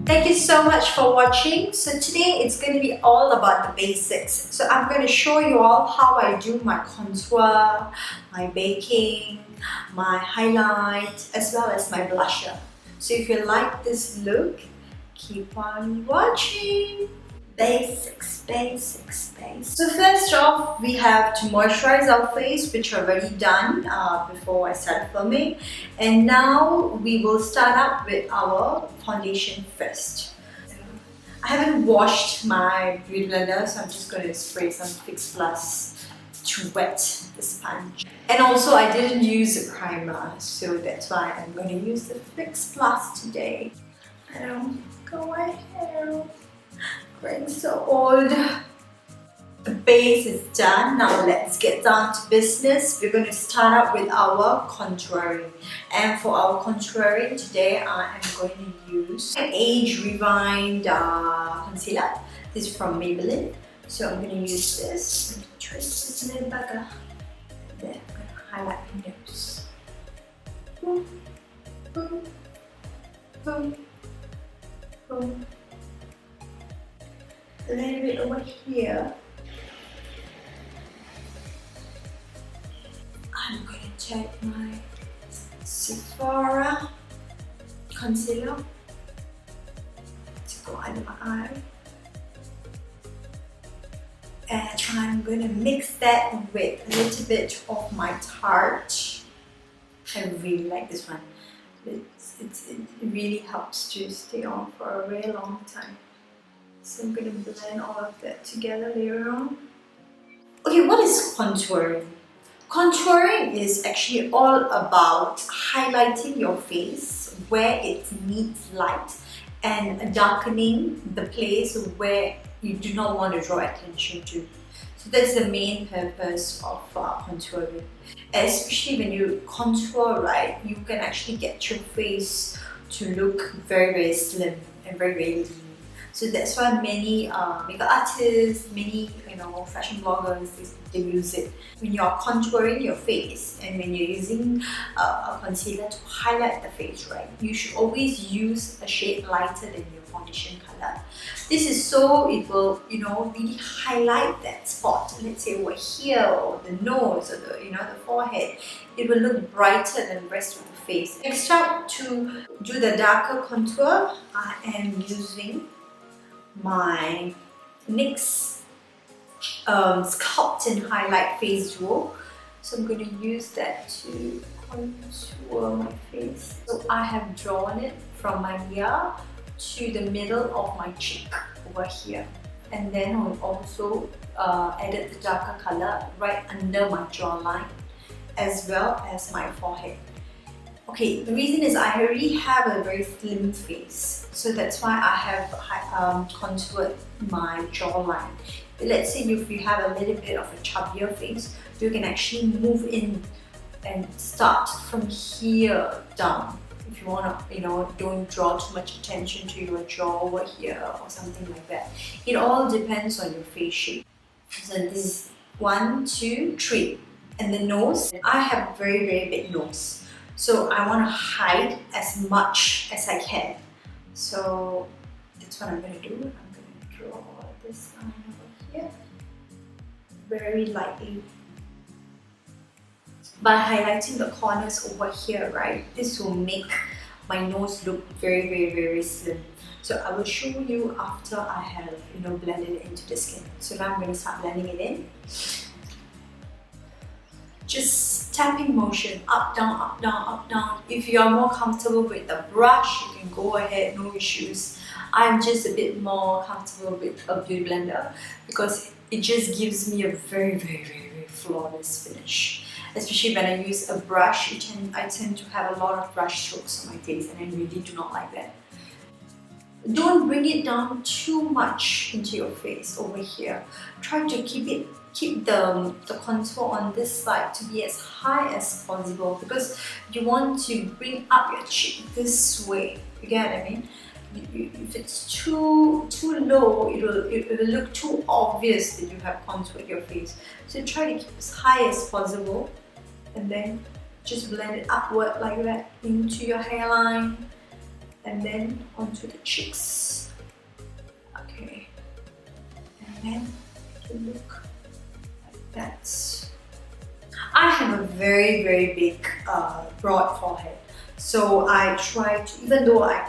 Thank you so much for watching. So today it's going to be all about the basics. So I'm going to show you all how I do my contour, my baking, my highlight, as well as my blusher. So if you like this look, keep on watching. Basics, basics, basics. So first off, we have to moisturize our face, which I've already done before I started filming. And now we will start up with our foundation first. I haven't washed my beauty blender, so I'm just going to spray some Fix Plus to wet the sponge. And also I didn't use a primer, so that's why I'm going to use the Fix Plus today. I don't go my hair. Getting so old. The base is done. Now let's get down to business. We're going to start out with our contouring. And for our contouring today, I am going to use an Age Rewind concealer. This is from Maybeline. So I'm going to use this. I'm going to trace this a little better. And then I'm going to highlight my nose. Boom, boom, boom, boom. A little bit over here. I'm going to take my Sephora concealer to go under my eye. And I'm going to mix that with a little bit of my Tarte. I really like this one. It really helps to stay on for a very long time. So I'm going to blend all of that together later on. Okay, what is contouring? Contouring is actually all about highlighting your face where it needs light and darkening the place where you do not want to draw attention to. So that's the main purpose of contouring. Especially when you contour, right, you can actually get your face to look very, very slim and very, very lean. So that's why many makeup artists, many fashion bloggers, they use it. When you're contouring your face and when you're using a concealer to highlight the face, right, you should always use a shade lighter than your foundation color. This is so it will really highlight that spot. Let's say over here or the nose or the forehead. It will look brighter than the rest of the face. Next up, to do the darker contour, I am using my NYX Sculpt and Highlight Face Duo. So I'm going to use that to contour my face. So I have drawn it from my ear to the middle of my cheek over here. And then I've also added the darker color right under my jawline as well as my forehead. Okay, the reason is I already have a very slim face, so that's why I have contoured my jawline. Let's say if you have a little bit of a chubbier face, you can actually move in and start from here down. If you want to, don't draw too much attention to your jaw over here or something like that. It all depends on your face shape. So this is 1, 2, 3. And the nose, I have a very, very big nose. So I want to hide as much as I can. So that's what I'm going to do. I'm going to draw this line over here very lightly. By highlighting the corners over here, right, this will make my nose look very, very, very slim. So I will show you after I have blended it into the skin. So now I'm going to start blending it in. Just tapping motion, up, down, up, down, up, down. If you are more comfortable with the brush, you can go ahead, no issues. I'm just a bit more comfortable with a beauty blender because it just gives me a very, very, very, very flawless finish. Especially when I use a brush, I tend to have a lot of brush strokes on my face and I really do not like that. Don't bring it down too much into your face over here. Try to keep the contour on this side to be as high as possible because you want to bring up your cheek this way. You get what I mean? If it's too low, it will look too obvious that you have contoured your face. So try to keep as high as possible and then just blend it upward like that into your hairline. and then onto the cheeks. Okay, and then to look like that. I have a very big broad forehead, so I try to, even though I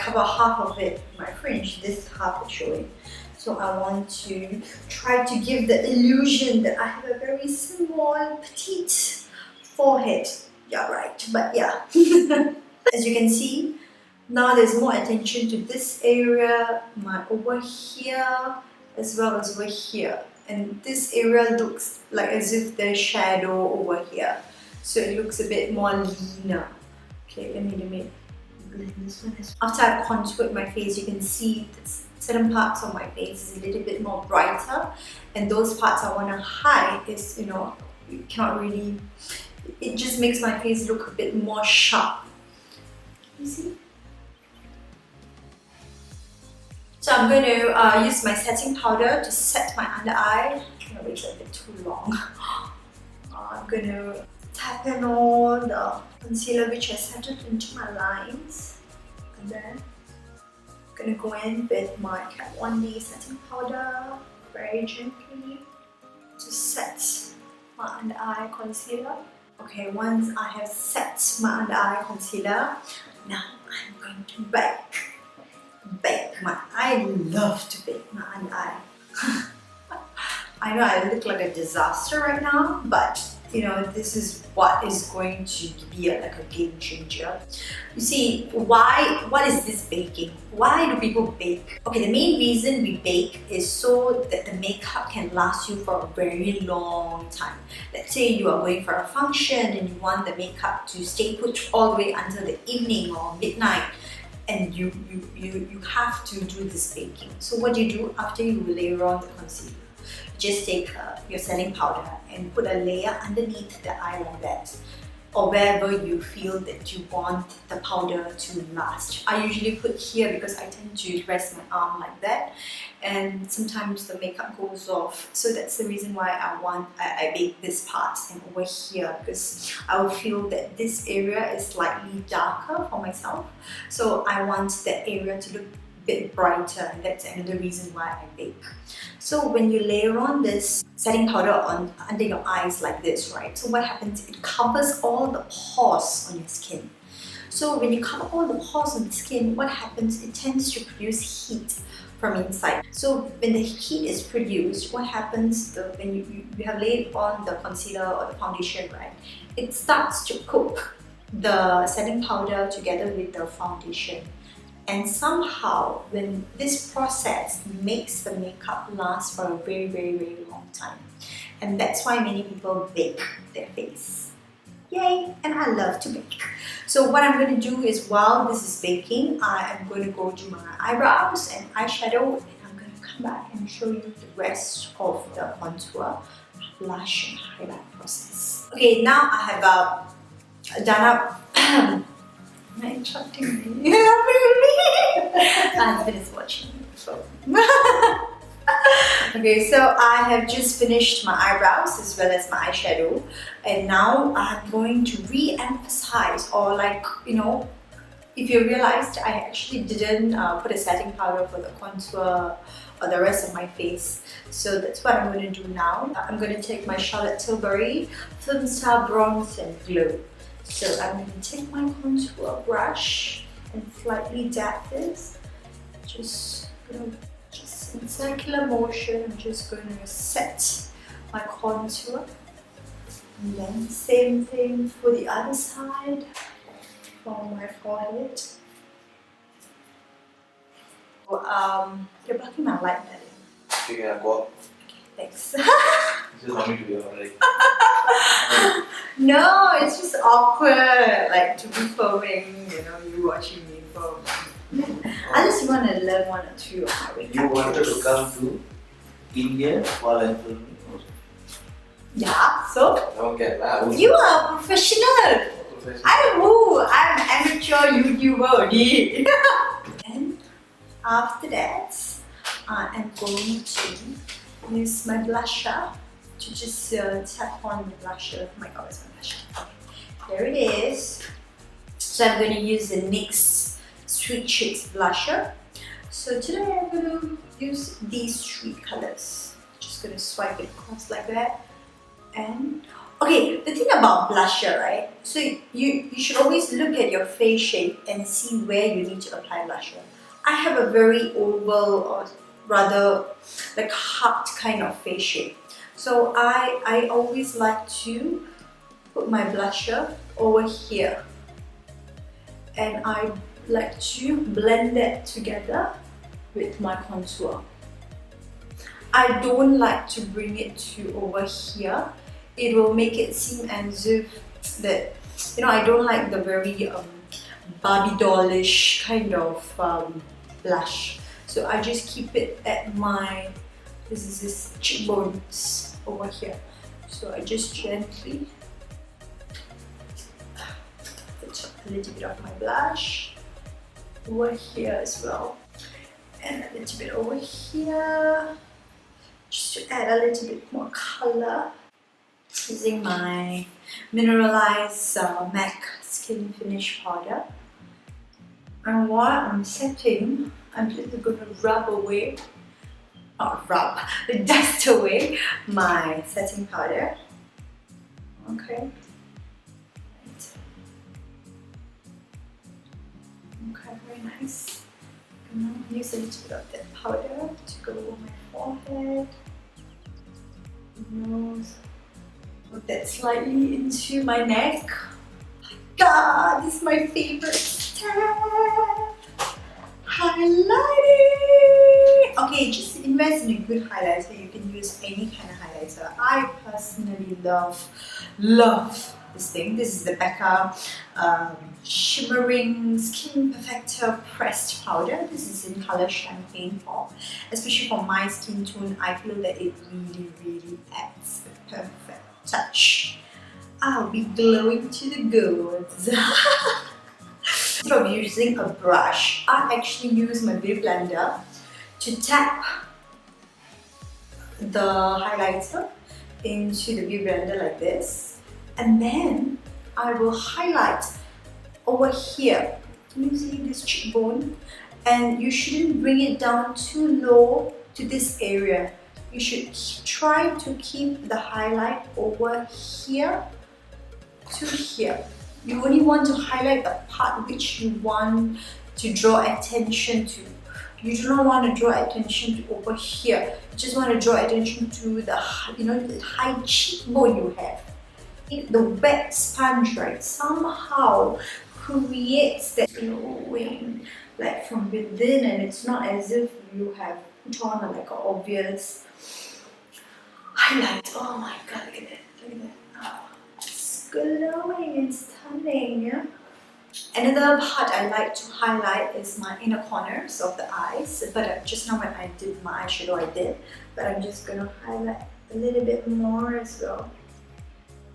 cover half of it with my fringe, this half is showing. So I want to try to give the illusion that I have a very small, petite forehead. Yeah, right, but yeah. As you can see, now there's more attention to this area, over here, as well as over here. And this area looks like as if there's shadow over here. So it looks a bit more leaner. Okay, let me blend this one. After I've contoured my face, you can see this, certain parts of my face is a little bit more brighter. And those parts I want to hide is, you know, you cannot really, it just makes my face look a bit more sharp. You see? So I'm going to use my setting powder to set my under eye. I'm going to wait a bit too long. I'm going to tap in all the concealer which I set it into my lines. And then I'm going to go in with my Kat 1D setting powder very gently to set my under eye concealer. Okay, once I have set my under eye concealer, now I'm going to bake my, I love to bake my under eye. I know I look like a disaster right now, but you know, this is what is going to be like a game changer. You see, what is this baking? Why do people bake? Okay, the main reason we bake is so that the makeup can last you for a very long time. Let's say you are going for a function and you want the makeup to stay put all the way until the evening or midnight, and you have to do this baking. So what do you do after you layer on the concealer? Just take your setting powder and put a layer underneath the eye like that, or wherever you feel that you want the powder to last. I usually put here because I tend to rest my arm like that, and sometimes the makeup goes off. So that's the reason why I bake this part and over here, because I will feel that this area is slightly darker for myself. So I want that area to look a bit brighter, and that's another reason why I bake. So when you layer on this setting powder under your eyes like this, right? So what happens? It covers all the pores on your skin. So when you cover all the pores on the skin, what happens? It tends to produce heat from inside. So when the heat is produced, what happens when you have laid on the concealer or the foundation, right? It starts to cook the setting powder together with the foundation. And somehow, when this process makes the makeup last for a very long time. And that's why many people bake their face. Yay! And I love to bake. So what I'm going to do is, while this is baking, I am going to go do my eyebrows and eyeshadow, and I'm going to come back and show you the rest of the contour, blush and highlight process. Okay, now I have done up Am I interrupting me? My husband is watching me, so. Okay, so I have just finished my eyebrows as well as my eyeshadow, and now I'm going to re-emphasize, or like, you know, if you realized, I actually didn't put a setting powder for the contour or the rest of my face. So that's what I'm going to do now. I'm going to take my Charlotte Tilbury Filmstar Bronze and Glow. So I'm going to take my contour brush and slightly dab this. Just in circular motion, I'm just going to set my contour. And then same thing for the other side, for my forehead. You're blocking my light, darling. Okay, I'll go up. Okay, thanks. This is not me to be alright. No, it's just awkward, like to be filming, you know, you watching me film. Unless you want to learn one or two of my makeup. You wanted to come to India while I'm filming? Yeah, so? Don't get that. You are a professional. I'm who? I'm amateur YouTuber only. And after that, I am going to use my blusher to just tap on the blusher. Oh my god, it's my blusher. Okay. There it is. So I'm going to use the NYX Sweet Chicks blusher. So today I'm going to use these three colors. Just going to swipe it across like that. And okay, the thing about blusher, right? So you should always look at your face shape and see where you need to apply blusher. I have a very oval or rather like heart kind of face shape. So I always like to put my blusher over here. And I like to blend that together with my contour. I don't like to bring it to over here. It will make it seem as if that, you know, I don't like the very Barbie dollish kind of blush. So I just keep it at my, this cheekbones over here. So I just gently put a little bit of my blush over here as well. And a little bit over here, just to add a little bit more color. Using my Mineralise MAC Skinfinish powder. And while I'm setting, I'm just going to dust away my setting powder. Okay. Okay, very nice. I'm going to use a little bit of that powder to go over my forehead, nose. Put that slightly into my neck. God, this is my favorite step. Highlighting. Okay, just invest in a good highlighter. You can use any kind of highlighter. I personally love this thing. This is the Becca Shimmering Skin Perfector Pressed Powder. This is in color Champagne Pop. Especially for my skin tone, I feel that it really adds a perfect touch. I'll be glowing to the gods. Instead of using a brush, I actually use my beauty blender to tap the highlighter into the beauty blender like this, and then I will highlight over here. Can you see this cheekbone? And you shouldn't bring it down too low to this area. You should try to keep the highlight over here to here. You only want to highlight the part which you want to draw attention to. You do not want to draw attention to over here. You just want to draw attention to the, you know, the high cheekbone you have. The wet sponge, right, somehow creates that glowing like from within, and it's not as if you have put on like an obvious highlight. Oh my god, look at that, look at that. Oh, it's glowing and stunning. Yeah? Another part I like to highlight is my inner corners of the eyes, but just now when I did my eyeshadow I did, but I'm just going to highlight a little bit more as well,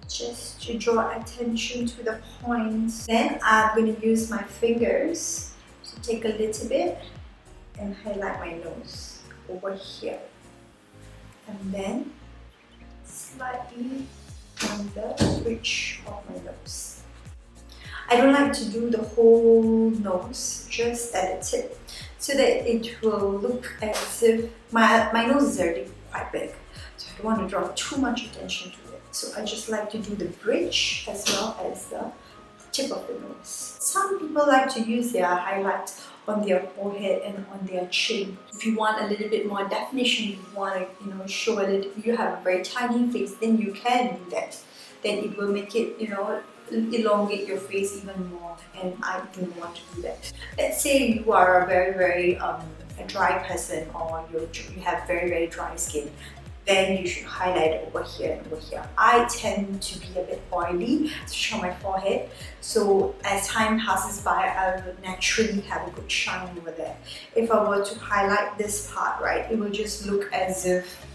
just to draw attention to the points. Then I'm going to use my fingers to take a little bit and highlight my nose over here, and then slightly on the bridge of my nose. I don't like to do the whole nose, just at the tip, so that it will look as if my nose is already quite big, so I don't want to draw too much attention to it. So I just like to do the bridge as well as the tip of the nose. Some people like to use their highlight on their forehead and on their chin. If you want a little bit more definition, you want to show a little, you have a very tiny face, then you can do that. Then it will make it, elongate your face even more, and I don't want to do that. Let's say you are a very a dry person, or you have very dry skin, then you should highlight over here and over here. I tend to be a bit oily, especially on my forehead, so as time passes by, I will naturally have a good shine over there. If I were to highlight this part, right, it will just look as if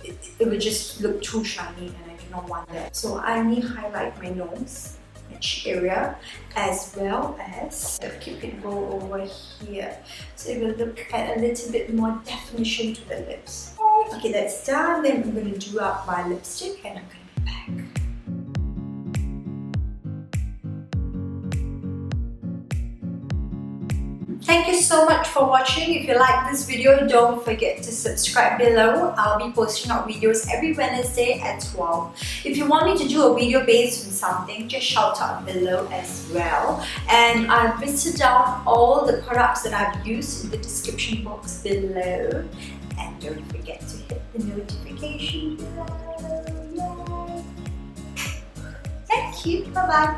it would just look too shiny, and I do not want that. So I only highlight my nose, my cheek area, as well as the cupid bow over here. So it will look at a little bit more definition to the lips. Okay, that's done. Then I'm going to do up my lipstick, and I'm going to be back. Thank you so much for watching. If you like this video, don't forget to subscribe below. I'll be posting out videos every Wednesday at 12. If you want me to do a video based on something, just shout out below as well. And I've written down all the products that I've used in the description box below. And don't forget to hit the notification bell. Thank you. Bye-bye.